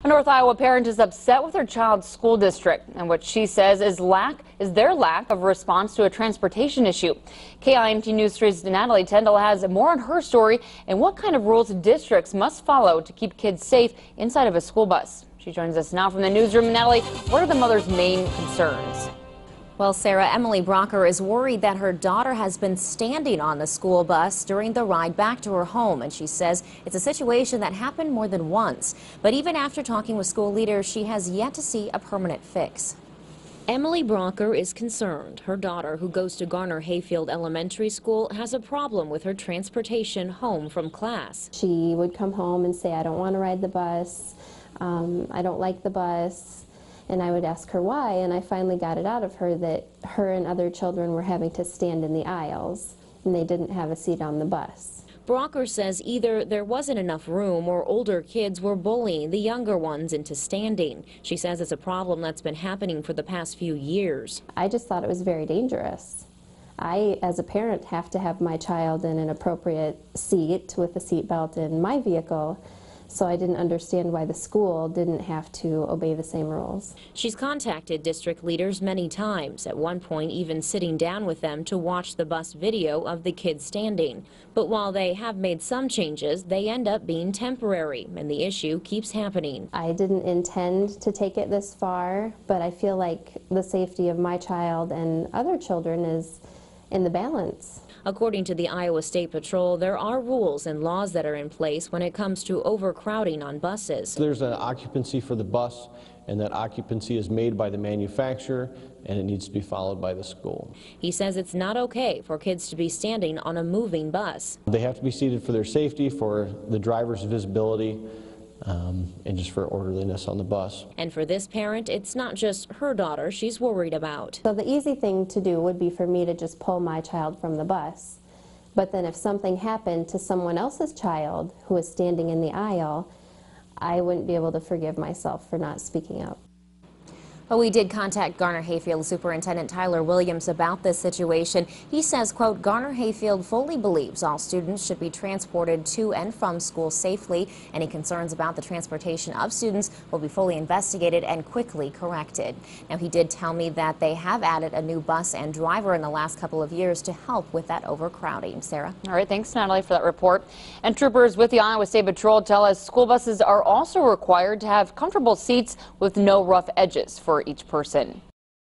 A North Iowa parent is upset with her child's school district and what she says is their lack of response to a transportation issue. KIMT News 3's Natalie Tendall has more on her story and what kind of rules districts must follow to keep kids safe inside of a school bus. She joins us now from the newsroom. Natalie, what are the mother's main concerns? Well, Sarah, Emily Brocker is worried that her daughter has been standing on the school bus during the ride back to her home, and she says it's a situation that happened more than once. But even after talking with school leaders, she has yet to see a permanent fix. Emily Brocker is concerned. Her daughter, who goes to Garner Hayfield Elementary School, has a problem with her transportation home from class. She would come home and say, I don't want to ride the bus, I don't like the bus. And I would ask her why, and I finally got it out of her that her and other children were having to stand in the aisles, and they didn't have a seat on the bus. Brocker says either there wasn't enough room or older kids were bullying the younger ones into standing. She says it's a problem that's been happening for the past few years. I just thought it was very dangerous. I, as a parent, have to have my child in an appropriate seat with a seat belt in my vehicle. So I didn't understand why the school didn't have to obey the same rules. She's contacted district leaders many times, at one point even sitting down with them to watch the bus video of the kids standing. But while they have made some changes, they end up being temporary, and the issue keeps happening. I didn't intend to take it this far, but I feel like the safety of my child and other children is in the balance. According to the Iowa State Patrol, there are rules and laws that are in place when it comes to overcrowding on buses. There's an occupancy for the bus, and that occupancy is made by the manufacturer, and it needs to be followed by the school. He says it's not okay for kids to be standing on a moving bus. They have to be seated for their safety, for the driver's visibility, and just for orderliness on the bus. And for this parent, it's not just her daughter she's worried about. So the easy thing to do would be for me to just pull my child from the bus. But then if something happened to someone else's child who was standing in the aisle, I wouldn't be able to forgive myself for not speaking up. Well, we did contact Garner Hayfield Superintendent Tyler Williams about this situation. He says, quote, Garner Hayfield fully believes all students should be transported to and from school safely. Any concerns about the transportation of students will be fully investigated and quickly corrected. Now, he did tell me that they have added a new bus and driver in the last couple of years to help with that overcrowding. Sarah? All right, thanks, Natalie, for that report. And troopers with the Iowa State Patrol tell us school buses are also required to have comfortable seats with no rough edges for each person.